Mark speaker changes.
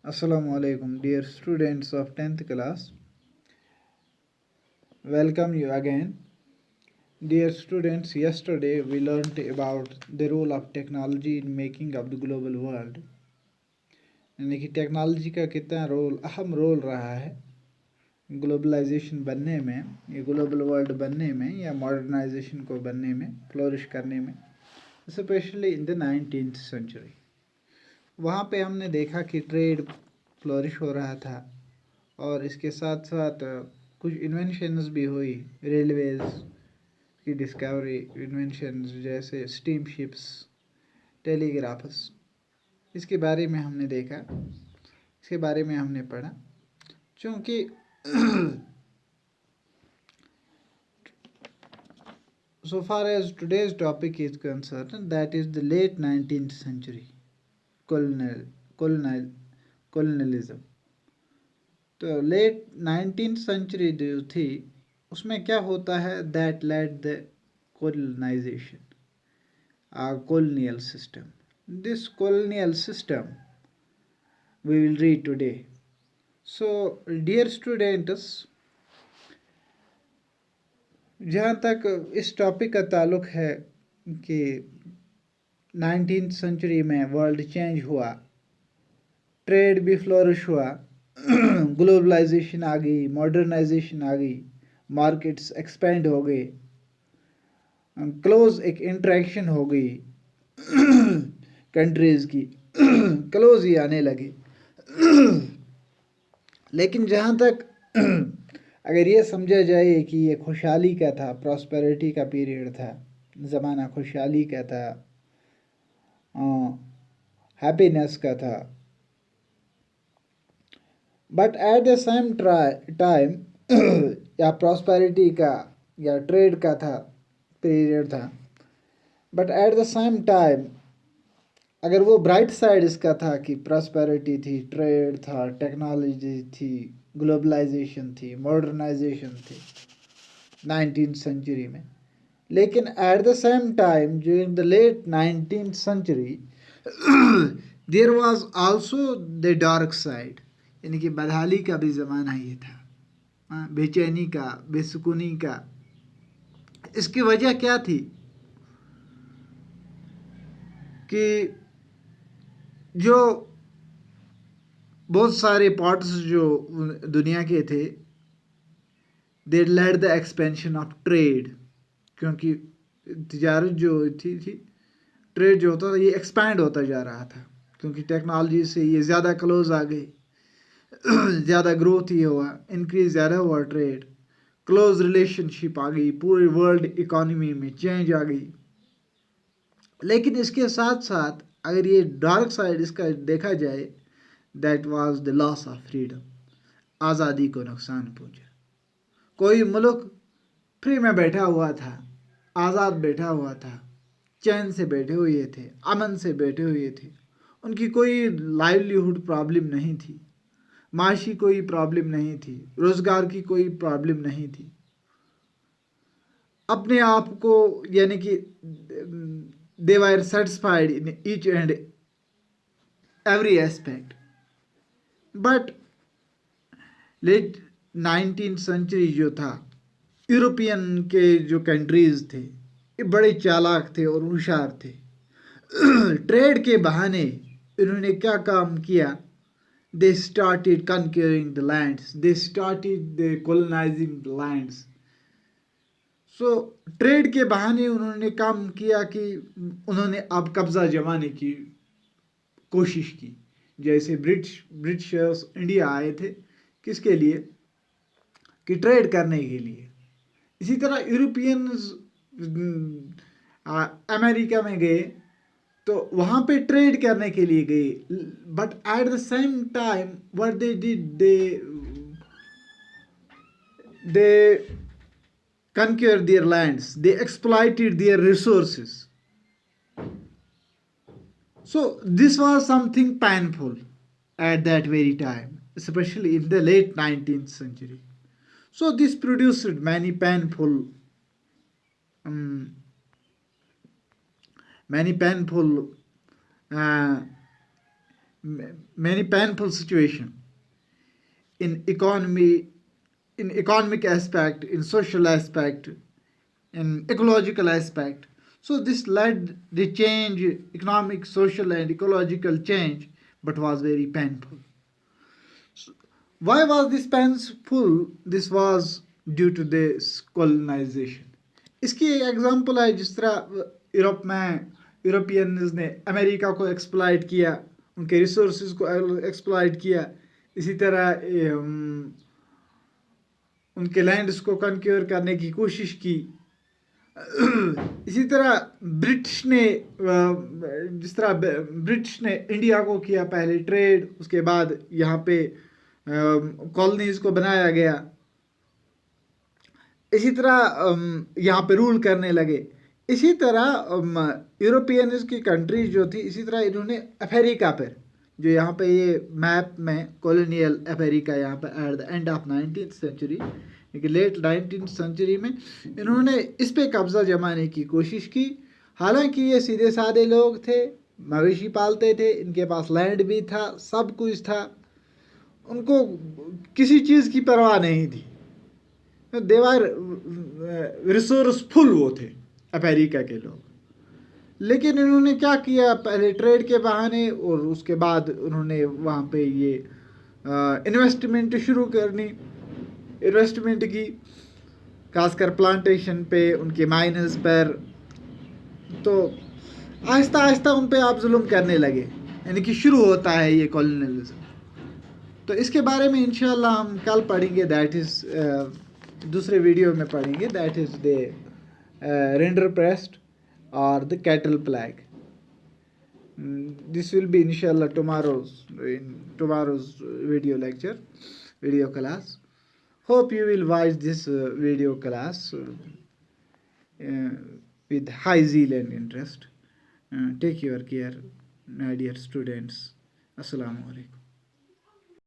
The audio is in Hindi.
Speaker 1: Assalamu alaikum, dear students of 10th class. Welcome you again. Dear students, yesterday we learned about the role of technology in making of the global world. यानी कि टेक्नोलॉजी का कितना अहम रोल रहा है ग्लोबलाइजेशन बनने में, ये ग्लोबल वर्ल्ड बनने में या मॉडर्नाइजेशन को बनने में, फ्लोरिश करने में, specially in the 19th century. वहाँ पे हमने देखा कि ट्रेड फ्लोरिश हो रहा था और इसके साथ साथ कुछ इन्वेंशंस भी हुई, रेलवेज़ की डिस्कवरी, इन्वेंशंस जैसे स्टीम शिप्स, टेलीग्राफ्स, इसके बारे में हमने देखा, इसके बारे में हमने पढ़ा। क्योंकि so far as today's topic is concerned, that is the late 19th century colonialism। तो लेट 19th सेंचुरी जो थी उसमें क्या होता है, that led the colonization, colonial system. This colonial system we will read today. So dear students, जहाँ तक इस टॉपिक का ताल्लुक है कि 19th सेंचुरी में वर्ल्ड चेंज हुआ, ट्रेड भी फ्लोरिश हुआ, ग्लोबलाइजेशन आ गई, मॉडर्नाइजेशन आ गई, मार्केट्स एक्सपेंड हो गए, क्लोज एक इंटरेक्शन हो गई कंट्रीज़ की, क्लोज ही आने लगे। लेकिन जहाँ तक अगर ये समझा जाए कि ये खुशहाली का था, प्रॉस्पेरिटी का पीरियड था, ज़माना खुशहाली का था, हैप्पीनेस का था, but at the same time या प्रॉस्पेरिटी का या ट्रेड का था पीरियड था, but at the same time अगर वो ब्राइट साइड इसका था कि प्रॉस्पेरिटी थी, ट्रेड था, टेक्नोलॉजी थी, ग्लोबलाइजेशन थी, मॉडर्नाइजेशन थी 19th सेंचुरी में, लेकिन at the same time during the late 19th century there was also the dark side, यानी कि बदहाली का भी ज़माना ये था, बेचैनी का, बेसुकूनी का। इसकी वजह क्या थी कि जो बहुत सारे पार्ट्स जो दुनिया के थे, they led the expansion of trade, क्योंकि तिजारत जो थी ट्रेड जो होता था ये एक्सपैंड होता जा रहा था, क्योंकि टेक्नोलॉजी से ये ज़्यादा क्लोज आ गई, ज़्यादा ग्रोथ ये हुआ, इंक्रीज ज़्यादा हुआ ट्रेड, क्लोज रिलेशनशिप आ गई, पूरे वर्ल्ड इकोनॉमी में चेंज आ गई। लेकिन इसके साथ साथ अगर ये डार्क साइड इसका देखा जाए, that was the loss of freedom, आज़ादी को नुकसान पहुंचा। कोई मुल्क फ्री में बैठा हुआ था, आज़ाद बैठा हुआ था, चैन से बैठे हुए थे, अमन से बैठे हुए थे, उनकी कोई लाइवलीहुड प्रॉब्लम नहीं थी, माशी कोई प्रॉब्लम नहीं थी, रोज़गार की कोई प्रॉब्लम नहीं थी, अपने आप को यानी कि they were satisfied in each and every aspect. But late 19th century जो था, यूरोपियन के जो कंट्रीज़ थे ये बड़े चालाक थे और होशियार थे। ट्रेड के बहाने इन्होंने क्या काम किया, they started conquering the lands, they started the colonising the lands. So trade के बहाने उन्होंने काम किया कि उन्होंने अब कब्ज़ा जमाने की कोशिश की। जैसे ब्रिटिशर्स इंडिया आए थे, किसके लिए, कि ट्रेड करने के लिए। इसी तरह यूरोपियंस अमेरिका में गए तो वहाँ पे ट्रेड करने के लिए गए, but at the same time what they did, they conquer their lands, they exploited their resources. So this was something painful at that very time, especially in the late 19th century. So this produced um, many painful uh, many painful situation in economy, in economic aspect, in social aspect, in ecological aspect. So this led the change, economic, social, and ecological change, but was very painful. So why was this painful? This was due to this colonization. इसकी एक एग्जांपल है जिस तरह यूरोप में यूरोपियंस ने अमेरिका को एक्सप्लॉइट किया, उनके रिसोर्सेज को एक्सप्लॉइट किया, इसी तरह उनके लैंड्स को कन्क्योर करने की कोशिश की। इसी तरह ब्रिटिश ने जिस तरह ब्रिटिश ने इंडिया को किया पहले ट्रेड, उसके बाद यहाँ पे कॉलोनीज को बनाया गया, इसी तरह यहाँ पे रूल करने लगे। इसी तरह यूरोपियन की कंट्रीज जो थी, इसी तरह इन्होंने अफ्रीका पर, जो यहाँ पे ये मैप में कॉलोनियल अफ्रीका यहाँ पे at the end of 19th century, late 19th century में इन्होंने इस पे कब्जा जमाने की कोशिश की। हालांकि ये सीधे साधे लोग थे, मवेशी पालते थे, इनके पास लैंड भी था, सब कुछ था, उनको किसी चीज़ की परवाह नहीं थी। देवर रिसोर्सफुल वो थे अमेरिका के लोग। लेकिन इन्होंने क्या किया, पहले ट्रेड के बहाने और उसके बाद उन्होंने वहाँ पे ये इन्वेस्टमेंट शुरू करनी, इन्वेस्टमेंट की, खासकर प्लांटेशन पे, उनके माइनर्स पर। तो आहिस्ता आहिस्ता उन पे आप जुल्म करने लगे, यानी कि शुरू होता है ये कॉलोनियलिज्म। तो इसके बारे में इंशाल्लाह हम कल पढ़ेंगे, दैट इज़ दूसरे वीडियो में पढ़ेंगे, दैट इज़ द रिंडरपेस्ट और the cattle plague. This will be inshallah tomorrow's video lecture, video class. Hope you will watch this video class with high zeal and interest. Take your care, my dear students. Assalamu alaikum.